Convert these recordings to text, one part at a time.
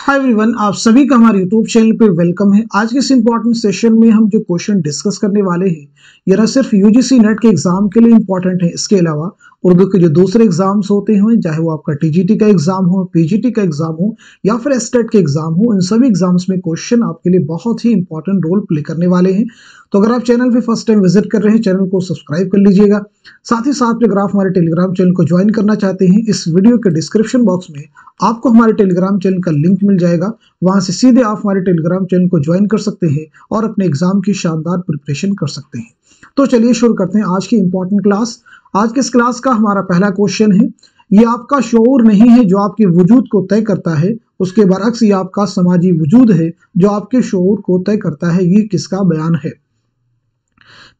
Hi everyone, आप सभी का हमारे यूट्यूब चैनल पे वेलकम है। आज के इस इंपॉर्टेंट सेशन में हम जो क्वेश्चन डिस्कस करने वाले हैं ये न सिर्फ यूजीसी नेट के एग्जाम के लिए इंपॉर्टेंट है, इसके अलावा उर्दू के जो दूसरे एग्जाम्स होते हैं, चाहे वो आपका टीजीटी का एग्जाम हो, पीजीटी का एग्जाम हो या फिर एसटेट के एग्जाम हो, इन सभी एग्जाम्स में क्वेश्चन आपके लिए बहुत ही इंपॉर्टेंट रोल प्ले करने वाले हैं। तो अगर आप चैनल पे फर्स्ट टाइम विजिट कर रहे हैं, चैनल को सब्सक्राइब कर लीजिएगा। साथ ही साथ में अगर आप हमारे टेलीग्राम चैनल को ज्वाइन करना चाहते हैं, इस वीडियो के डिस्क्रिप्शन बॉक्स में आपको हमारे टेलीग्राम चैनल का लिंक मिल जाएगा। वहां से सीधे आप हमारे टेलीग्राम चैनल को ज्वाइन कर सकते हैं और अपने एग्जाम की शानदार प्रिपरेशन कर सकते हैं। तो चलिए शुरू करते हैं आज की इंपॉर्टेंट क्लास। आज के इस क्लास का हमारा पहला क्वेश्चन है, ये आपका शऊर नहीं है जो आपके वजूद को तय करता है, उसके बरअक्स ये आपका समाजी वजूद है जो आपके शऊर को तय करता है। ये किसका बयान है?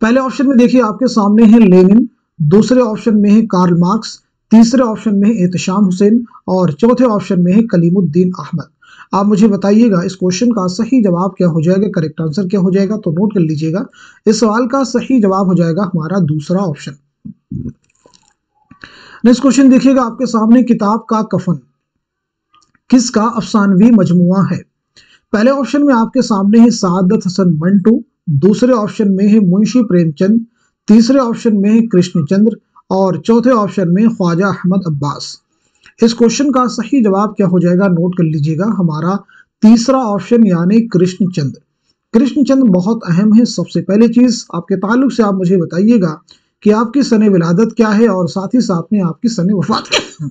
पहले ऑप्शन में देखिए आपके सामने है लेनिन, दूसरे ऑप्शन में है कार्ल मार्क्स, तीसरे ऑप्शन में है एहतशाम हुसैन और चौथे ऑप्शन में है कलीमुद्दीन अहमद। आप मुझे बताइएगा इस क्वेश्चन का सही जवाब क्या हो जाएगा, करेक्ट आंसर क्या हो जाएगा। तो नोट कर लीजिएगा, इस सवाल का सही जवाब हो जाएगा हमारा दूसरा ऑप्शन। नेक्स्ट क्वेश्चन देखिएगा आपके सामने, किताब का कफन किसका अफसानवी मजमुआ है? पहले ऑप्शन में आपके सामने है सादत हसन मंटू, दूसरे ऑप्शन में है मुंशी प्रेमचंद, तीसरे ऑप्शन में है कृष्णचंद्र और चौथे ऑप्शन में ख्वाजा अहमद अब्बास। इस क्वेश्चन का सही जवाब क्या हो जाएगा, नोट कर लीजिएगा, हमारा तीसरा ऑप्शन यानी कृष्णचंद्र। कृष्णचंद्र बहुत अहम है। सबसे पहले चीज आपके ताल्लुक से आप मुझे बताइएगा कि आपकी सने विलादत क्या है और साथ ही साथ में आपकी सने वफात क्या है।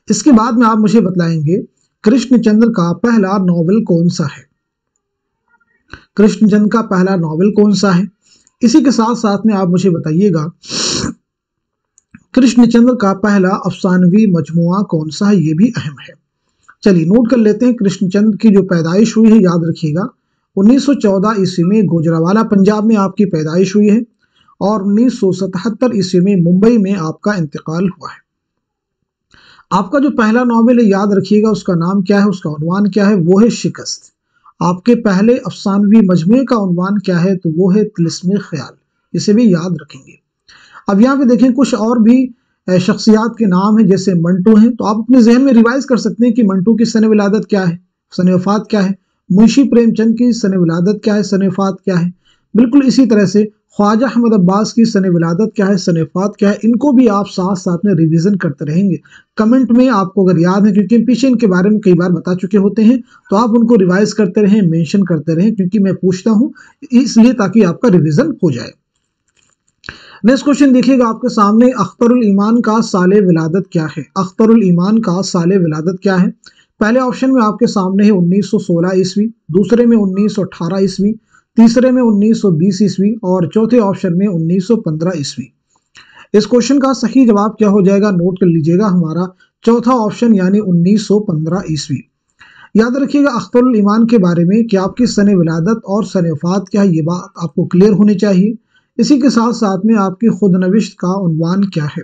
इसके बाद में आप मुझे बताएंगे कृष्णचंद्र का पहला नॉवेल कौन सा है। कृष्णचंद्र का पहला नॉवेल कौन सा है? इसी के साथ साथ में आप मुझे बताइएगा कृष्णचंद्र का पहला अफसानवी मजमुआ कौन सा है, ये भी अहम है। चलिए नोट कर लेते हैं। कृष्णचंद्र की जो पैदाइश हुई है, याद रखिएगा 1914 ईस्वी में गुजरावाला पंजाब में आपकी पैदाइश हुई है और 1977 ईस्वी में मुंबई में आपका इंतकाल हुआ है। आपका जो पहला नॉवेल है, याद रखिएगा उसका नाम क्या है, उसका उन्वान क्या है, वो है शिकस्त। आपके पहले अफसानवी मजमुए का उन्वान क्या है, तो वो है तिलिस्मे ख्याल। इसे भी याद रखेंगे। अब यहाँ पे देखें कुछ और भी शख्सियात के नाम है, जैसे मंटू हैं, तो आप अपने जहन में रिवाइज कर सकते हैं कि मंटू की सने विलादत क्या है, सने वफात क्या है। मुंशी प्रेमचंद की सने विलादत क्या है, सने वफात क्या है। बिल्कुल इसी तरह से ख्वाजा अहमद अब्बास की सने विलादत क्या है, सने वफात क्या है। इनको भी आप साथ साथ में रिवीजन करते रहेंगे। कमेंट में आपको अगर याद है, क्योंकि पीछे इनके बारे में कई बार बता चुके होते हैं, तो आप उनको रिवाइज करते रहें, मेंशन करते रहें, क्योंकि मैं पूछता हूं इसलिए ताकि आपका रिवीजन हो जाए। नेक्स्ट क्वेश्चन देखिएगा आपके सामने, अख्तरुल ईमान का साले विलादत क्या है? अख्तरुल ईमान का साले विलादत क्या है? पहले ऑप्शन में आपके सामने है 1916 ईस्वी, दूसरे में 1918 ईस्वी, तीसरे में 1920 ईस्वी और चौथे ऑप्शन में 1915 ईस्वी। इस क्वेश्चन का सही जवाब क्या हो जाएगा, नोट कर लीजिएगा, हमारा चौथा ऑप्शन यानी 1915 ईस्वी। याद रखिएगा अख्तरुल ईमान के बारे में कि आपकी सने विलादत और सने वफात क्या है, ये बात आपको क्लियर होनी चाहिए। इसी के साथ साथ में आपकी खुद नविश्त का उन्वान क्या है,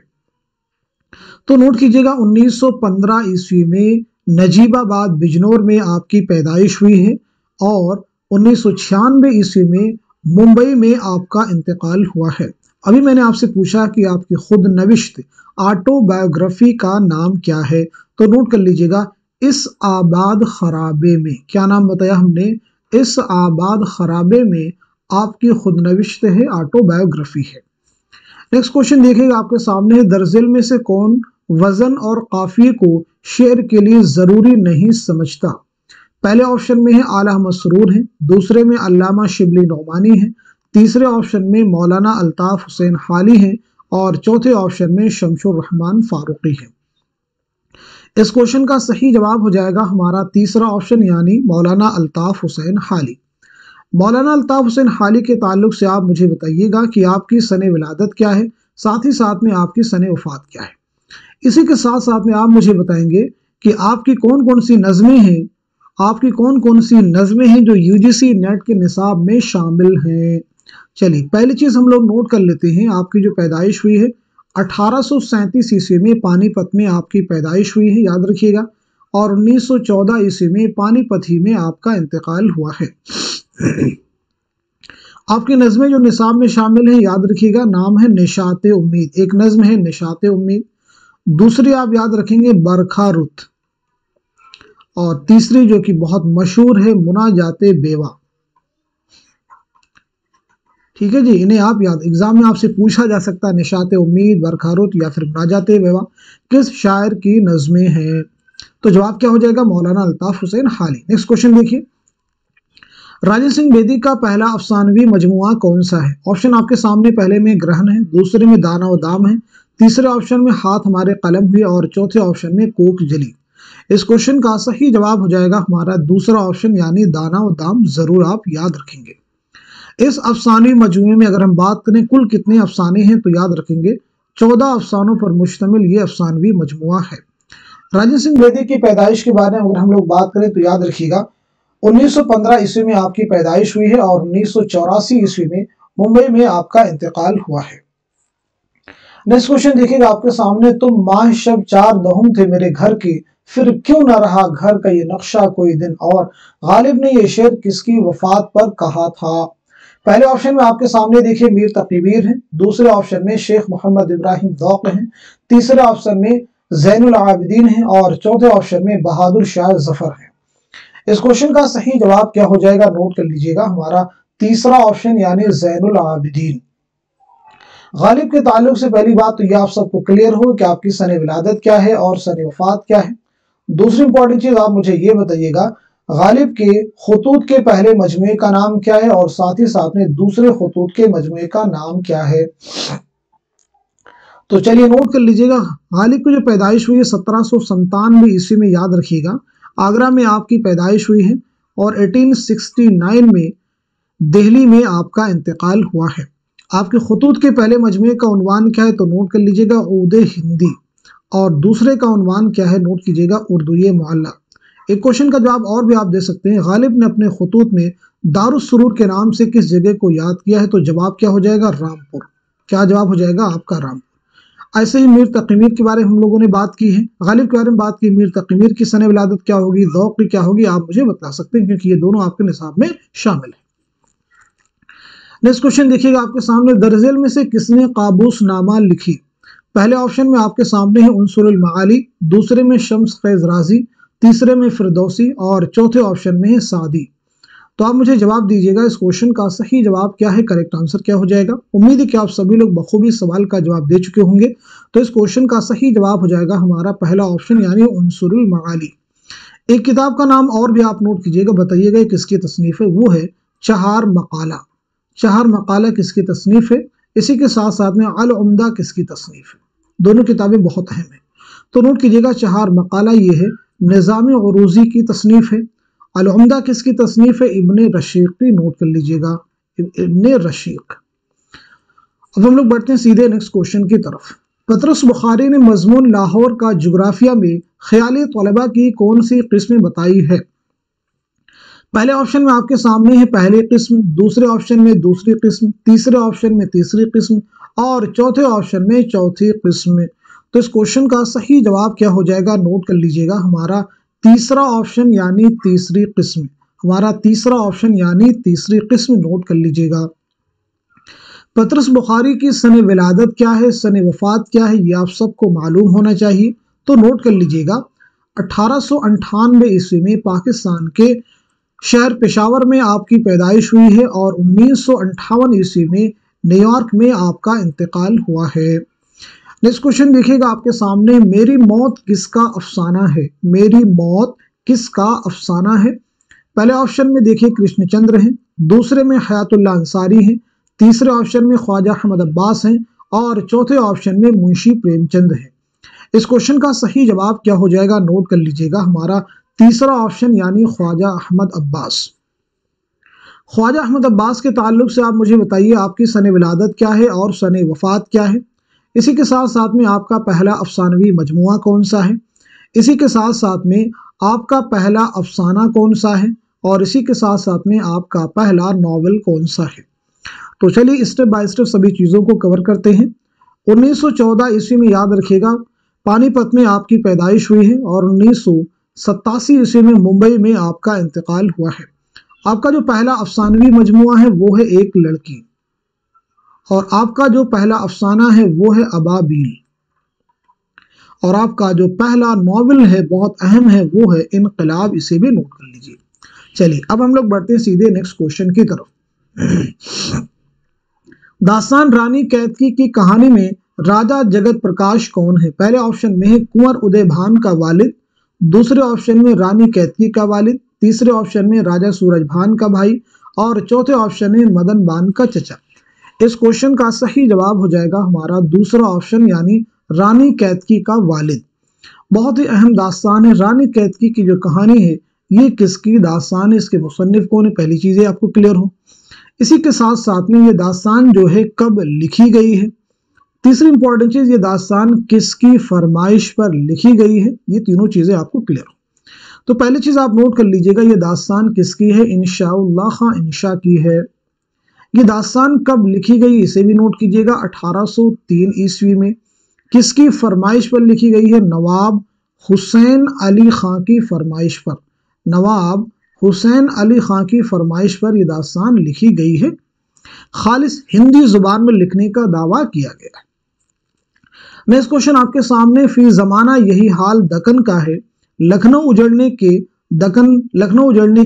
तो नोट कीजिएगा 1915 ईस्वी में नजीबाबाद बिजनौर में आपकी पैदाइश हुई है और 1996 ईस्वी में मुंबई में आपका इंतकाल हुआ है। अभी मैंने आपसे पूछा कि आपकी खुद नविश्त ऑटोबायोग्राफी का नाम क्या है, तो नोट कर लीजिएगा, इस आबाद खराबे में। क्या नाम बताया हमने? इस आबाद खराबे में आपकी खुद नविश्त है, ऑटोबायोग्राफी है। नेक्स्ट क्वेश्चन देखिएगा आपके सामने है, दरजिल में से कौन वजन और काफिये को शेर के लिए जरूरी नहीं समझता? पहले ऑप्शन में है आला मसरूर है, दूसरे में अल्लामा शिबली नौमानी है, तीसरे ऑप्शन में मौलाना अल्ताफ हुसैन हाली है और चौथे ऑप्शन में शमशुर रहमान फारूकी है। इस क्वेश्चन का सही जवाब हो जाएगा हमारा तीसरा ऑप्शन यानी मौलाना अल्ताफ हुसैन हाली। मौलाना अल्ताफ हुसैन हाली के ताल्लुक से आप मुझे बताइएगा कि आपकी सने विलादत क्या है, साथ ही साथ में आपकी सने वफात क्या है। इसी के साथ साथ में आप मुझे बताएंगे कि आपकी कौन कौन सी नज़में हैं, आपकी कौन कौन सी नज़में हैं जो यूजीसी नेट के निसाब में शामिल हैं। चलिए पहली चीज हम लोग नोट कर लेते हैं, आपकी जो पैदाइश हुई है 1837 ईस्वी में पानीपत में आपकी पैदाइश हुई है, याद रखिएगा, और 1914 ईस्वी में पानीपत ही में आपका इंतकाल हुआ है। आपकी नज़में जो निसाब में शामिल हैं याद रखिएगा, नाम है निशात उम्मीद, एक नज़्म है निशात उम्मीद, दूसरी आप याद रखेंगे बरखा रुत, और तीसरी जो कि बहुत मशहूर है मुनाजाते बेवा। ठीक है जी, इन्हें आप याद, एग्जाम में आपसे पूछा जा सकता है निशात उम्मीद, बरखा रुत या फिर मुनाजाते बेवा किस शायर की नज़में हैं। तो जवाब क्या हो जाएगा, मौलाना अल्ताफ हुसैन हाली। नेक्स्ट क्वेश्चन देखिए, राजेंद्र सिंह बेदी का पहला अफसानवी मजमुआ कौन सा है। ऑप्शन आपके सामने, पहले में ग्रहण है, दूसरे में दाना व दाम है, तीसरे ऑप्शन में हाथ हमारे कलम हुए और चौथे ऑप्शन में कोक जली। इस क्वेश्चन का सही जवाब हो जाएगा हमारा दूसरा ऑप्शन यानी दाना व दाम, जरूर आप याद रखेंगे। इस अफसानवी मजमुए में अगर हम बात करें कुल कितने अफसाने हैं तो याद रखेंगे 14 अफसानों पर मुश्तमिल ये अफसानवी मजमुआ है। राजेंद्र सिंह बेदी की पैदाइश के बारे में अगर हम लोग बात करें तो याद रखिएगा 1915 ईस्वी में आपकी पैदाइश हुई है और 1984 ईस्वी में मुंबई में आपका इंतकाल हुआ है। नेक्स्ट क्वेश्चन देखिएगा आपके सामने, तुम माह शब चार दहुम थे मेरे घर की, फिर क्यों न रहा घर का ये नक्शा कोई दिन और, गालिब ने ये शेर किसकी वफात पर कहा था। पहले ऑप्शन में आपके सामने देखिए मीर तकी मीर है, दूसरे ऑप्शन में शेख मोहम्मद इब्राहिम ज़ौक़ हैं, तीसरे ऑप्शन में ज़ैनुल आबिदीन है और चौथे ऑप्शन में बहादुर शाह ज़फर है। इस क्वेश्चन का सही जवाब क्या हो जाएगा, नोट कर लीजिएगा, हमारा तीसरा ऑप्शन यानी ज़ैनुल आबिदीन। गालिब के ताल्लुक से पहली बात तो यह आप सबको क्लियर हो कि आपकी सन विलादत क्या है और सन वफात क्या है। दूसरी इंपॉर्टेंट चीज आप मुझे ये बताइएगा, गालिब के खुतूत के पहले मजमुए का नाम क्या है और साथ ही साथ में दूसरे खुतूत के मजमुए का नाम क्या है। तो चलिए नोट कर लीजिएगा, गालिब की जो पैदाइश हुई है 1797 ईस्वी में, याद रखिएगा आगरा में आपकी पैदाइश हुई है और 1869 में दिल्ली में आपका इंतकाल हुआ है। आपके खुतूत के पहले मजमुए का उन्वान क्या है तो नोट कर लीजिएगा उर्दू हिंदी, और दूसरे का उन्वान क्या है नोट कीजिएगा उर्दू मुअल्ला। एक क्वेश्चन का जवाब और भी आप दे सकते हैं, गालिब ने अपने खुतूत में दारुस सुरूर के नाम से किस जगह को याद किया है तो जवाब क्या हो जाएगा, रामपुर। क्या जवाब हो जाएगा आपका, रामपुर। ऐसे ही मीर तकी मीर के बारे में हम लोगों ने बात की है, गालिब के बारे में बात की, मीर तकी मीर की सन विलादत क्या होगी, ज़ौक़ की क्या होगी, आप मुझे बता सकते हैं क्योंकि ये दोनों आपके निसाब में शामिल है। नेक्स्ट क्वेश्चन देखिएगा आपके सामने, दरअसल में से किसने काबूस नामा लिखी। पहले ऑप्शन में आपके सामने है उनसुरुल मआली, दूसरे में शम्स फैज राजी, तीसरे में फिरदौसी और चौथे ऑप्शन में है सादी। तो आप मुझे जवाब दीजिएगा इस क्वेश्चन का सही जवाब क्या है, करेक्ट आंसर क्या हो जाएगा। उम्मीद है कि आप सभी लोग बखूबी सवाल का जवाब दे चुके होंगे। तो इस क्वेश्चन का सही जवाब हो जाएगा हमारा पहला ऑप्शन यानी उनसुरुल मआली। एक किताब का नाम और भी आप नोट कीजिएगा, बताइएगा किसकी तसनीफ है, वो है चहार मकाला। चहार मकाला किसकी तसनीफ है, इसी के साथ साथ में अल उम्दा किसकी तसनीफ है। दोनों किताबें बहुत अहम है, तो नोट कीजिएगा चहार मकाला ये है निज़ाम उरूज़ी की तसनीफ है, अल उम्दा किसकी तसनीफ है, इब्ने रशीक की, नोट कर लीजिएगा इब्ने रशीक। अब हम लोग बढ़ते हैं सीधे नेक्स्ट क्वेश्चन की तरफ। पतरस बुखारी ने मजमून लाहौर का जोग्राफिया में ख्याली तलबा की कौन सी किस्में बताई है। पहले ऑप्शन में आपके सामने है पहली किस्म, दूसरे ऑप्शन में दूसरी किस्म, तीसरे ऑप्शन में तीसरी किस्म और चौथे ऑप्शन में चौथी किस्म। तो इस क्वेश्चन का सही जवाब क्या हो जाएगा, नोट कर लीजिएगा, हमारा तीसरा ऑप्शन यानी तीसरी किस्म। हमारा तीसरा ऑप्शन यानी तीसरी किस्म, नोट कर लीजिएगा। पतरस बुखारी की सन विलादत क्या है, सन वफात क्या है, ये आप सबको मालूम होना चाहिए। तो नोट कर लीजिएगा 1898 ईस्वी में पाकिस्तान के शहर पेशावर में आपकी पैदाइश हुई है और 1958 ईस्वी में न्यूयॉर्क में आपका इंतकाल हुआ है। नेक्स्ट क्वेश्चन देखिएगा आपके सामने, मेरी मौत किसका अफसाना है। मेरी मौत किसका अफसाना है। पहले ऑप्शन में देखिए कृष्णचंद्र हैं, दूसरे में हयातुल्लाह अंसारी हैं, तीसरे ऑप्शन में ख्वाजा अहमद अब्बास हैं और चौथे ऑप्शन में मुंशी प्रेमचंद हैं। इस क्वेश्चन का सही जवाब क्या हो जाएगा, नोट कर लीजिएगा, हमारा तीसरा ऑप्शन यानी ख्वाजा अहमद अब्बास। ख्वाजा अहमद अब्बास के ताल्लुक से आप मुझे बताइए आपकी सन विलादत क्या है और सन वफात क्या है। इसी के साथ साथ में आपका पहला अफसानवी मजमुआ कौन सा है, इसी के साथ साथ में आपका पहला अफसाना कौन सा है और इसी के साथ साथ में आपका पहला नॉवेल कौन सा है। तो चलिए स्टेप बाय स्टेप सभी चीज़ों को कवर करते हैं। 1914 ईस्वी में याद रखिएगा पानीपत में आपकी पैदाइश हुई है और 1987 ईस्वी में मुंबई में आपका इंतकाल हुआ है। आपका जो पहला अफसानवी मजमुआ है वो है एक लड़की, और आपका जो पहला अफसाना है वो है अबाबील, और आपका जो पहला नॉवेल है बहुत अहम है वो है इनकलाब। इसे भी नोट कर लीजिए। चलिए अब हम लोग बढ़ते हैं सीधे नेक्स्ट क्वेश्चन की तरफ। दास्तान रानी कैतकी की कहानी में राजा जगत प्रकाश कौन है? पहले ऑप्शन में है कुंवर उदय भान का वालिद, दूसरे ऑप्शन में रानी कैतकी का वालिद, तीसरे ऑप्शन में राजा सूरज भान का भाई, और चौथे ऑप्शन में मदन भान का चचा। इस क्वेश्चन का सही जवाब हो जाएगा हमारा दूसरा ऑप्शन, यानी रानी कैतकी का वालिद। बहुत ही अहम दास्तान है। रानी कैतकी की जो कहानी है ये किसकी दास्तान है, इसके मुसन्निफ कौन है, पहली चीजें आपको क्लियर हो। इसी के साथ साथ में ये दास्तान जो है कब लिखी गई है, तीसरी इंपॉर्टेंट चीज ये दास्तान किसकी फरमाइश पर लिखी गई है, ये तीनों चीजें आपको क्लियर हो। तो पहली चीज आप नोट कर लीजिएगा, ये दास्तान किसकी है? इंशाअल्लाह खां इंशा की है। ये दास्तान कब लिखी गई इसे भी नोट कीजिएगा, 1803 ईस्वी में। किसकी फरमाइश पर लिखी गई है? नवाब हुसैन अली खां की फरमाइश पर। नवाब हुसैन अली खां की फरमाइश पर यह दास्तान लिखी गई है। खालिस हिंदी जुबान में लिखने का दावा किया गया है। नेक्स्ट क्वेश्चन आपके सामने, फी जमाना यही हाल दक्कन का है, लखनऊ उजड़ने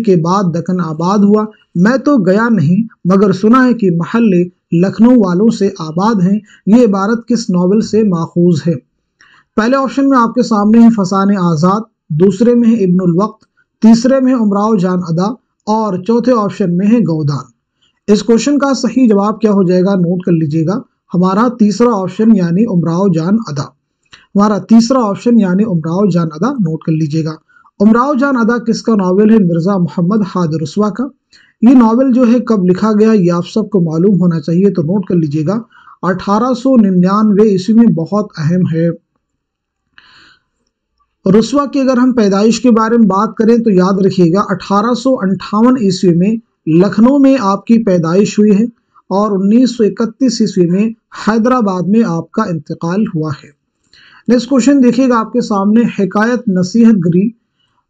के बाद दक्कन आबाद हुआ, मैं तो गया नहीं मगर सुना है कि महल्ले लखनऊ वालों से आबाद हैं। ये इबारत किस नॉवेल से माखूज है? पहले ऑप्शन में आपके सामने है फसाने आजाद, दूसरे में है इब्नुल वक्त, तीसरे में है उमराव जान अदा, और चौथे ऑप्शन में है गौदान। इस क्वेश्चन का सही जवाब क्या हो जाएगा? नोट कर लीजिएगा, हमारा तीसरा ऑप्शन यानी उमराव जान अदा। हमारा तीसरा ऑप्शन यानी उमराव जान अदा नोट कर लीजिएगा। उमराव जान अदा किसका नॉवेल है? मिर्जा मोहम्मद हाद रुस्वा का। ये नॉवेल जो है कब लिखा गया ये आप सबको मालूम होना चाहिए, तो नोट कर लीजिएगा 1899 ईस्वी में। बहुत अहम है। रुस्वा की अगर हम पैदाइश के बारे में बात करें तो याद रखिएगा 1858 ईस्वी में लखनऊ में आपकी पैदाइश हुई है, और 1931 ईस्वी में हैदराबाद में आपका इंतकाल हुआ है। नेक्स्ट क्वेश्चन देखिएगा आपके सामने, हिकायत नसीहत गरी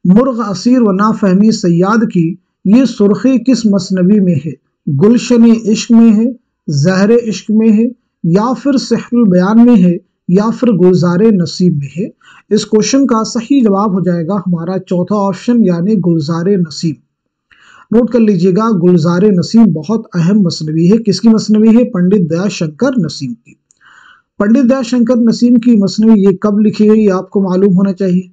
मुर्ग असीर व नाफहमी सयाद की ये सुर्खी किस मसनवी में है? गुलशन इश्क में है, ज़हर इश्क में है, या फिर सहरुल बयान में है, या फिर गुलजार नसीब में है? इस क्वेश्चन का सही जवाब हो जाएगा हमारा चौथा ऑप्शन यानी गुलजार नसीब। नोट कर लीजिएगा, गुलजार नसीब बहुत अहम मसनवी है। किसकी मसनवी है? पंडित दयाशंकर नसीम की। पंडित दयाशंकर नसीम की मसनवी ये कब लिखी गई आपको मालूम होना चाहिए।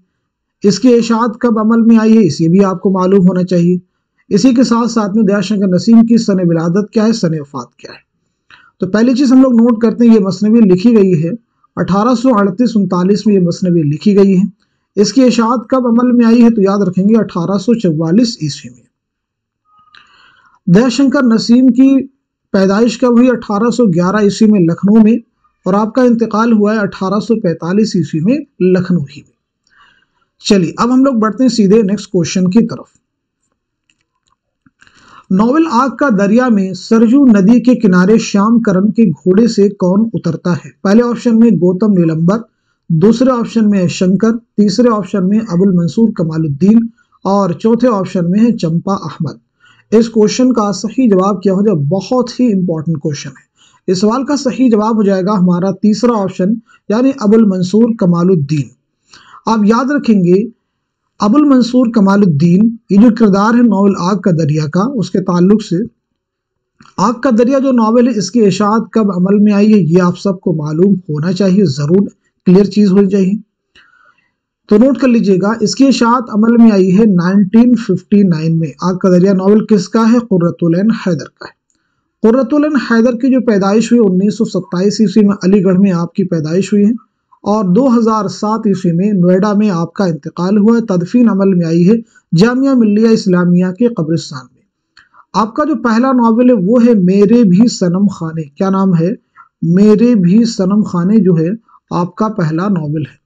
इसकी इशाअत कब अमल में आई है इसे भी आपको मालूम होना चाहिए। इसी के साथ साथ में दयाशंकर नसीम की सन विलादत क्या है, सन वफात क्या है। तो पहली चीज हम लोग नोट करते हैं, ये मसनवी लिखी गई है 1838-39 में ये मसनवी लिखी गई है। इसकी इशाअत कब अमल में आई है तो याद रखेंगे 1844 ईस्वी में। दयाशंकर नसीम की पैदाइश कब हुई? 1811 ईस्वी में लखनऊ में, और आपका इंतकाल हुआ है 1845 ईस्वी में लखनऊ ही में। चलिए अब हम लोग बढ़ते हैं सीधे नेक्स्ट क्वेश्चन की तरफ। नॉवेल आग का दरिया में सरजू नदी के किनारे श्याम करण के घोड़े से कौन उतरता है? पहले ऑप्शन में गौतम नीलंबर, दूसरे ऑप्शन में है शंकर, तीसरे ऑप्शन में अबुल मंसूर कमालुद्दीन, और चौथे ऑप्शन में है चंपा अहमद। इस क्वेश्चन का सही जवाब क्या हो जाए? बहुत ही इंपॉर्टेंट क्वेश्चन है। इस सवाल का सही जवाब हो जाएगा हमारा तीसरा ऑप्शन यानी अबुल मंसूर कमालुद्दीन। आप याद रखेंगे अबुल मंसूर कमालुद्दीन ये जो किरदार है नॉवेल आग का दरिया का, उसके ताल्लुक से आग का दरिया जो नॉवेल है इसकी इशाअत कब अमल में आई है ये आप सबको मालूम होना चाहिए, जरूर क्लियर चीज होनी चाहिए। तो नोट कर लीजिएगा, इसकी इशाअत अमल में आई है 1959 में। आग का दरिया नॉवेल किसका है? कुर्रतुल ऐन हैदर का है। कुर्रतुल ऐन हैदर की जो पैदाइश हुई 1927 ईस्वी में अलीगढ़ में आपकी पैदाइश हुई है, और 2007 ईस्वी में नोएडा में आपका इंतकाल हुआ है। तदफीन अमल में आई है जामिया मिल्लिया इस्लामिया के कब्रिस्तान में। आपका जो पहला नॉवेल है वो है मेरे भी सनम खाने। क्या नाम है? मेरे भी सनम खाने जो है आपका पहला नॉवेल है।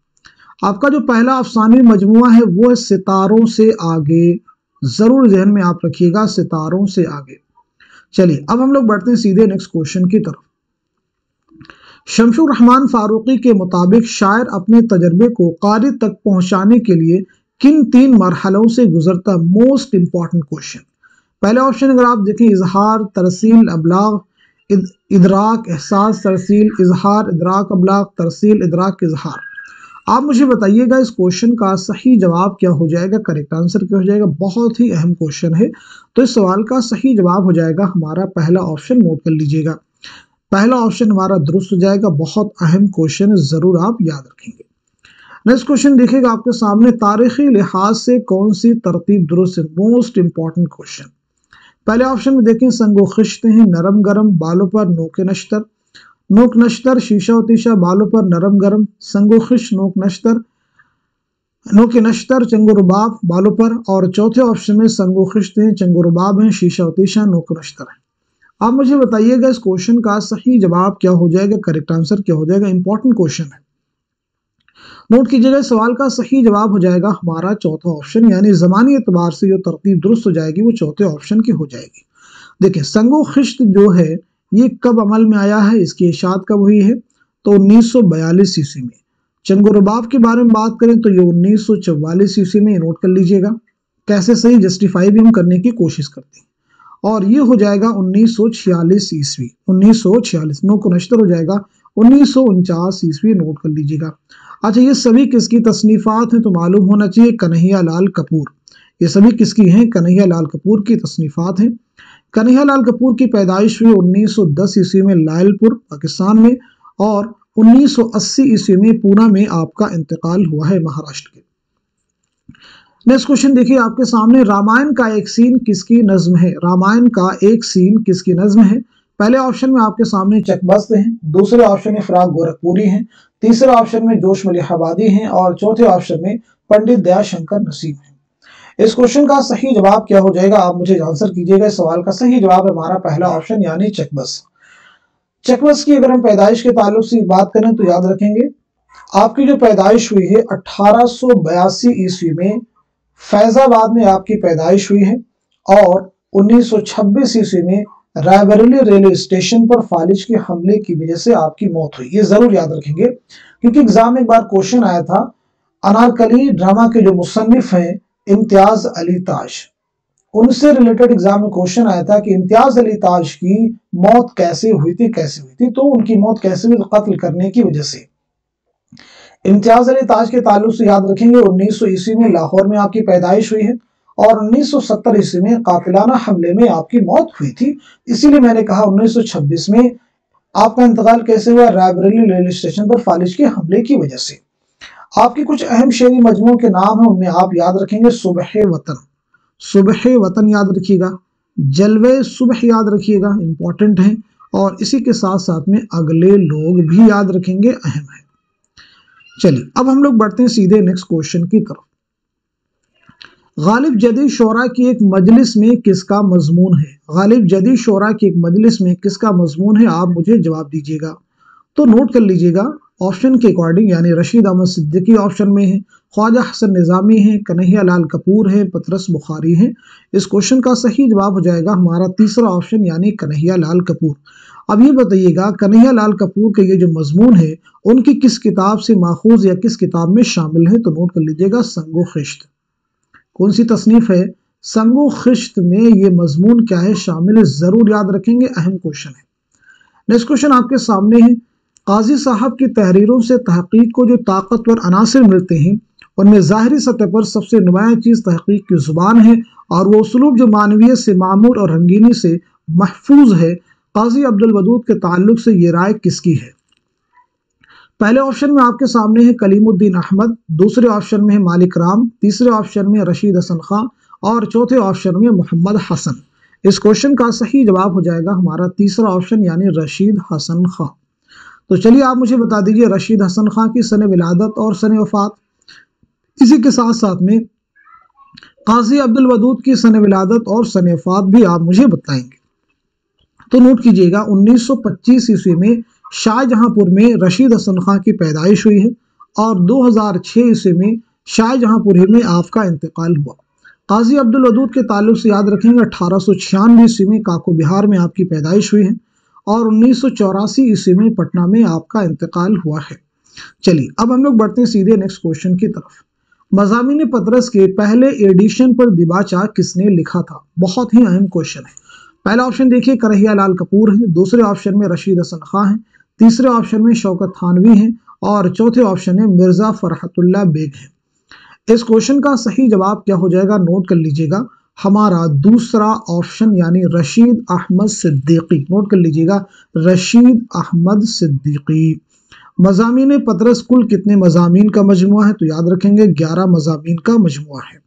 आपका जो पहला अफसानी मजमुआ है वो है सितारों से आगे। जरूर जहन में आप रखिएगा, सितारों से आगे। चलिए अब हम लोग बढ़ते हैं सीधे नेक्स्ट क्वेश्चन की तरफ। शमशुर रहमान फारूकी के मुताबिक शायर अपने तजर्बे को कारी तक पहुंचाने के लिए किन 3 मरहलों से गुजरता? Most important question. पहले ऑप्शन अगर आप देखें इजहार, तरसील, अबलाग, इदराक, एहसास, तरसील, इजहार, इदराक, अबलाग, तरसील, इदराक, इजहार। आप मुझे बताइएगा इस क्वेश्चन का सही जवाब क्या हो जाएगा, करेक्ट आंसर क्या हो जाएगा। बहुत ही अहम क्वेश्चन है, तो इस सवाल का सही जवाब हो जाएगा हमारा पहला ऑप्शन। नोट कर लीजिएगा, पहला ऑप्शन हमारा दुरुस्त हो जाएगा। बहुत अहम क्वेश्चन है, जरूर आप याद रखेंगे। नेक्स्ट क्वेश्चन देखिएगा आपके सामने, तारीखी लिहाज से कौन सी तरतीब दुरुस्त है, मोस्ट इंपॉर्टेंट क्वेश्चन। पहले ऑप्शन में देखें संगो खिश्त हैं, नरम गरम, बालों पर नोक नश्तर, नोक नश्तर, शीशा व तीशा, बालों पर नरम गरम, संगो खिश, नोक नश्तर, नोक नश्तर, चंगो रुबाब, बालों पर। और चौथे ऑप्शन में संगो खिश्त हैं, चंगो रुबाब हैं, शीशा व तीशा, नोक नश्तर है। आप मुझे बताइएगा इस क्वेश्चन का सही जवाब क्या हो जाएगा, करेक्ट आंसर क्या हो जाएगा। इंपॉर्टेंट क्वेश्चन है, नोट कीजिएगा। इस सवाल का सही जवाब हो जाएगा हमारा चौथा ऑप्शन, यानी जमानी एतबार से जो तरतीब दुरुस्त हो जाएगी वो चौथे ऑप्शन की हो जाएगी। देखिए संगो खिश्त जो है ये कब अमल में आया है, इसकी इशाअत कब हुई है, तो 1942 ईस्वी में। चंगो रुबाब के बारे में बात करें तो ये 1944 ईस्वी में। नोट कर लीजिएगा, कैसे सही जस्टिफाई भी हम करने की कोशिश करते हैं। और ये हो जाएगा 1946 ईस्वी, 1946। नोक नश्तर हो जाएगा 1949 ईस्वी। नोट कर लीजिएगा। अच्छा, ये सभी किसकी तसनीफात हैं, तो मालूम होना चाहिए कन्हैया लाल कपूर। ये सभी किसकी हैं, कन्हैया लाल कपूर की तसनीफात हैं। कन्हैया लाल कपूर की पैदाइश हुई 1910 ईस्वी में लायलपुर पाकिस्तान में, और 1980 ईस्वी में पूना में आपका इंतकाल हुआ है, महाराष्ट्र के। नेक्स्ट क्वेश्चन देखिए आपके सामने, रामायण का एक सीन किसकी नज्म है, रामायण का एक सीन किसकी नज्म है। पहले ऑप्शन में आपके सामने चकबस्त हैं, दूसरे ऑप्शन में फिराक गोरखपुरी हैं, तीसरे ऑप्शन में जोश मलिहाबादी हैं, और चौथे ऑप्शन में पंडित दयाशंकर नसीब हैं। इस क्वेश्चन का सही जवाब क्या हो जाएगा, आप मुझे आंसर कीजिएगा। इस सवाल का सही जवाब है हमारा पहला ऑप्शन, यानी चकबस्त। चकबस्त की अगर हम पैदाइश के ताल्लुक से बात करें तो याद रखेंगे आपकी जो पैदाइश हुई है 1882 ईस्वी में फैजाबाद में आपकी पैदाइश हुई है, और 1926 ईस्वी में रायबरेली रेलवे स्टेशन पर फालिज के हमले की वजह से आपकी मौत हुई। ये जरूर याद रखेंगे, क्योंकि एग्जाम में एक बार क्वेश्चन आया था, अनारकली ड्रामा के जो मुसन्निफ हैं इम्तियाज अली ताज, उनसे रिलेटेड एग्जाम में क्वेश्चन आया था कि इम्तियाज अली ताज की मौत कैसे हुई थी, तो उनकी मौत कैसे हुई, कत्ल करने की वजह से। इम्तियाज अली ताज के ताल्लुक से याद रखेंगे 1900 ईस्वी में लाहौर में आपकी पैदाइश हुई है, और 1970 ईस्वी में कातिलाना हमले में आपकी मौत हुई थी। इसीलिए मैंने कहा 1926 में आपका इंतकाल कैसे हुआ, रायबरेली रेलवे स्टेशन पर फालिज के हमले की वजह से। आपकी कुछ अहम शेरी मजमूओं के नाम हैं, उनमें आप याद रखेंगे सुबह वतन, सुबह वतन याद रखिएगा, जलवे सुबह याद रखिएगा, इंपॉर्टेंट है। और इसी के साथ साथ में अगले लोग भी याद रखेंगे, अहम है। चलिए अब हम लोग बढ़ते हैं सीधे नेक्स्ट क्वेश्चन की तरफ। गालिब जदीद शोरा की एक मजलिस में किसका मजमून है, गालिब जदीद शोरा की एक मजलिस में किसका मजमून है, आप मुझे जवाब दीजिएगा। तो नोट कर लीजिएगा ऑप्शन के अकॉर्डिंग, यानी रशीद अहमद सिद्दीकी ऑप्शन में है, ख्वाजा हसन निज़ामी है, कन्हैया लाल कपूर है, पतरस बुखारी है। इस क्वेश्चन का सही जवाब हो जाएगा हमारा तीसरा ऑप्शन, यानी कन्हैया लाल कपूर। अब ये बताइएगा कन्हैया लाल कपूर के ये जो मजमून है उनकी किस किताब से माखूज या किस किताब में शामिल है, तो नोट कर लीजिएगा संगो खिश्त। कौन सी तसनीफ है, संगो खिश्त में ये मजमून क्या है, शामिल है, जरूर याद रखेंगे, अहम क्वेश्चन है। नेक्स्ट क्वेश्चन आपके सामने है, काजी साहब की तहरीरों से तहकीक को जो ताकतवर अनासर मिलते हैं उनमें ज़ाहिरी सतह पर सबसे नुमाया चीज़ तहकीक की ज़ुबान है, और वो उसलूब जो मानवियत से मामूर और रंगीनी से महफूज है। काजी अब्दुल वदूद के ताल्लुक से ये राय किसकी है। पहले ऑप्शन में आपके सामने है कलीमुद्दीन अहमद, दूसरे ऑप्शन में है मालिक राम, तीसरे ऑप्शन में रशीद हसन खां, और चौथे ऑप्शन में मोहम्मद हसन। इस क्वेश्चन का सही जवाब हो जाएगा हमारा तीसरा ऑप्शन, यानी रशीद हसन खां। तो चलिए आप मुझे बता दीजिए रशीद हसन खां की सन विलादत और सन वफात, इसी के साथ साथ में काजी अब्दुल वदूद की सन विलादत और सन वफात भी आप मुझे बताएंगे। तो नोट कीजिएगा 1925 ईस्वी में शाहजहांपुर में रशीद हसन खां की पैदाइश हुई है, और 2006 ईस्वी में शाहजहांपुर ही में आपका इंतकाल हुआ। काजी अब्दुल वदूद के ताल्लुक से याद रखेंगे 1896 ईस्वी में काको बिहार में आपकी पैदाइश हुई है, और 1984 ईस्वी में पटना में आपका इंतकाल हुआ है। चलिए अब हम लोग बढ़ते हैं सीधे नेक्स्ट क्वेश्चन की तरफ। मज़ामीन पतरस के पहले एडिशन पर दिबाचा किसने लिखा था? बहुत ही अहम क्वेश्चन है। पहला ऑप्शन देखिए करहिया लाल कपूर है, दूसरे ऑप्शन में रशीद हसन खां है, तीसरे ऑप्शन में शौकत थानवी है और चौथे ऑप्शन में मिर्जा फरहतुल्लाह बेग है। इस क्वेश्चन का सही जवाब क्या हो जाएगा, नोट कर लीजिएगा, हमारा दूसरा ऑप्शन यानी रशीद अहमद सिद्दीकी। नोट कर लीजिएगा, रशीद अहमद सिद्दीकी। मज़ामीन पतरस कुल कितने मज़ामीन का मजमुआ है? तो याद रखेंगे 11 मज़ामीन का मजमुआ है।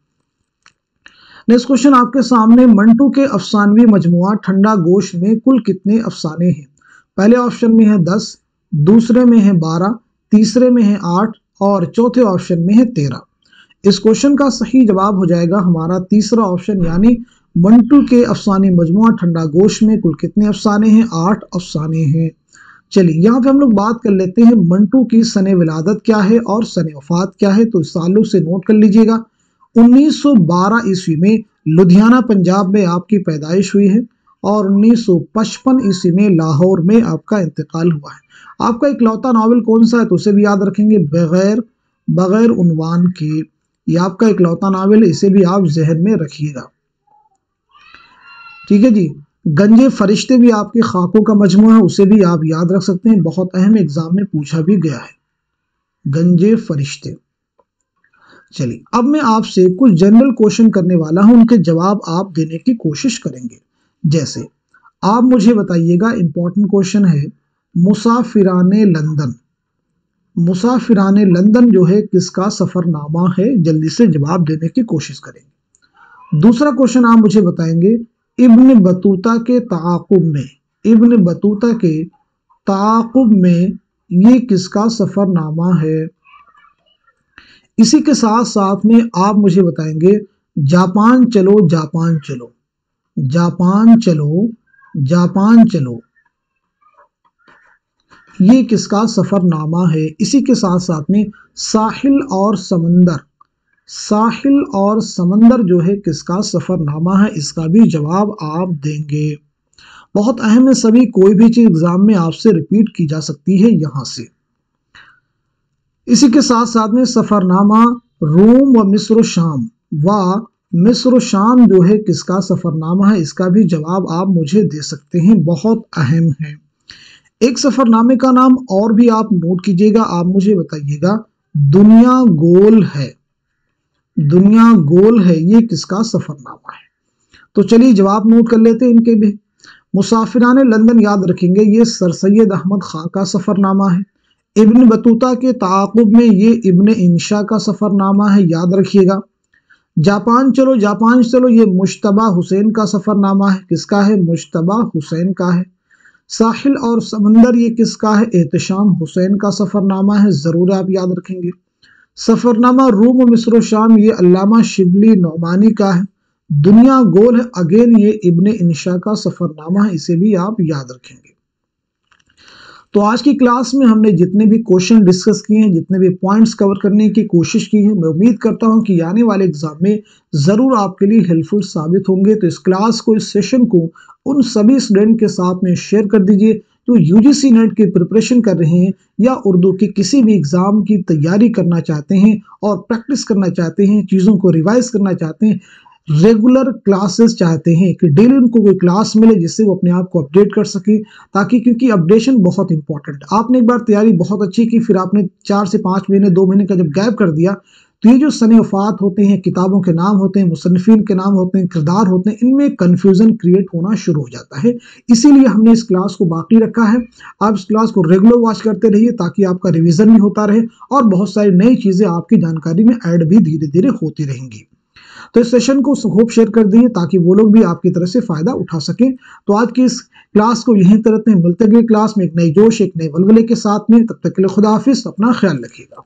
नेक्स्ट क्वेश्चन आपके सामने, मंटू के अफसानवी मजमुआ ठंडा गोश में कुल कितने अफसाने हैं? पहले ऑप्शन में है 10, दूसरे में है 12, तीसरे में है 8 और चौथे ऑप्शन में है 13। इस क्वेश्चन का सही जवाब हो जाएगा हमारा तीसरा ऑप्शन यानी मंटू के अफसानी मजमुआ ठंडा गोश में कुल कितने अफसाने हैं? 8 अफसाने हैं। चलिए यहाँ पे हम लोग बात कर लेते हैं मंटू की सने विलादत क्या है और सने वफात क्या है। तो इस ताल्लुक से नोट कर लीजिएगा, 1912 ईस्वी में लुधियाना पंजाब में आपकी पैदाइश हुई है और 1955 ईस्वी में लाहौर में आपका इंतकाल हुआ है। आपका इकलौता नावल कौन सा है? तो उसे भी याद रखेंगे, बगैर उन्वान के। ये आपका इकलौता नावल है, इसे भी आप जहन में रखिएगा, ठीक है जी। गंजे फरिश्ते भी आपके खाकों का मजमुआ है, उसे भी आप याद रख सकते हैं, बहुत अहम एग्जाम में पूछा भी गया है, गंजे फरिश्ते। चलिए अब मैं आपसे कुछ जनरल क्वेश्चन करने वाला हूं, उनके जवाब आप देने की कोशिश करेंगे। जैसे आप मुझे बताइएगा, इंपॉर्टेंट क्वेश्चन है, मुसाफिराने लंदन, मुसाफिराने लंदन जो है किसका सफरनामा है? जल्दी से जवाब देने की कोशिश करेंगे। दूसरा क्वेश्चन आप मुझे बताएंगे, इब्न बतूता के ताक़ुब में, इब्न बतूता के ताक़ुब में ये किसका सफरनामा है? इसी के साथ साथ में आप मुझे बताएंगे, जापान चलो जापान चलो, जापान चलो जापान चलो, ये किसका सफरनामा है? इसी के साथ साथ में साहिल और समंदर, साहिल और समंदर जो है किसका सफरनामा है? इसका भी जवाब आप देंगे। बहुत अहम है सभी, कोई भी चीज एग्जाम में आपसे रिपीट की जा सकती है यहां से। इसी के साथ साथ में सफरनामा रोम व मिस्र शाम, व मिस्र शाम जो है किसका सफरनामा है? इसका भी जवाब आप मुझे दे सकते हैं, बहुत अहम है। एक सफरनामे का नाम और भी आप नोट कीजिएगा, आप मुझे बताइएगा, दुनिया गोल है, दुनिया गोल है, ये किसका सफरनामा है? तो चलिए जवाब नोट कर लेते हैं इनके भी। मुसाफिराने लंदन याद रखेंगे, ये सर सैयद अहमद खां का सफरनामा है। इब्न बतूता के ताक़ुब में ये इब्न इंशा का सफरनामा है, याद रखिएगा। जापान चलो, ये मुश्तबा हुसैन का सफरनामा है, किसका है? मुश्तबा हुसैन का है। साहिल और समंदर ये किसका है? एहतशाम हुसैन का सफरनामा है, जरूर आप याद रखेंगे। सफरनामा रूम और मिस्र शाम ये अल्लामा शिबली नौमानी का है। दुनिया गोल है, अगेन ये इब्ने इंशा का सफरनामा है, इसे भी आप याद रखेंगे। तो आज की क्लास में हमने जितने भी क्वेश्चन डिस्कस किए हैं, जितने भी पॉइंट्स कवर करने की कोशिश की है, मैं उम्मीद करता हूं कि आने वाले एग्जाम में जरूर आपके लिए हेल्पफुल साबित होंगे। तो इस क्लास को, इस सेशन को उन सभी स्टूडेंट के साथ में शेयर कर दीजिए जो यूजीसी नेट की प्रिपरेशन कर रहे हैं या उर्दू के किसी भी एग्जाम की तैयारी करना चाहते हैं और प्रैक्टिस करना चाहते हैं, चीज़ों को रिवाइज करना चाहते हैं, रेगुलर क्लासेस चाहते हैं कि डेली उनको कोई क्लास मिले जिससे वो अपने आप को अपडेट कर सके, ताकि, क्योंकि अपडेशन बहुत इंपॉर्टेंट। आपने एक बार तैयारी बहुत अच्छी की, फिर आपने 4 से 5 महीने 2 महीने का जब गैप कर दिया, तो ये जो सने वफात होते हैं, किताबों के नाम होते हैं, मुसन्निफीन के नाम होते हैं, किरदार होते हैं, इनमें कन्फ्यूजन क्रिएट होना शुरू हो जाता है। इसीलिए हमने इस क्लास को बाकी रखा है। आप इस क्लास को रेगुलर वॉच करते रहिए ताकि आपका रिवीजन भी होता रहे और बहुत सारी नई चीजें आपकी जानकारी में ऐड भी धीरे धीरे होती रहेंगी। तो इस सेशन को खूब शेयर कर दीजिए ताकि वो लोग भी आपकी तरफ से फायदा उठा सकें। तो आज की इस क्लास को यहीं तरह मिलते अगली क्लास में एक नई जोश, एक नए वलवले के साथ में। तब तक के लिए खुदा हाफिज, अपना ख्याल रखिएगा।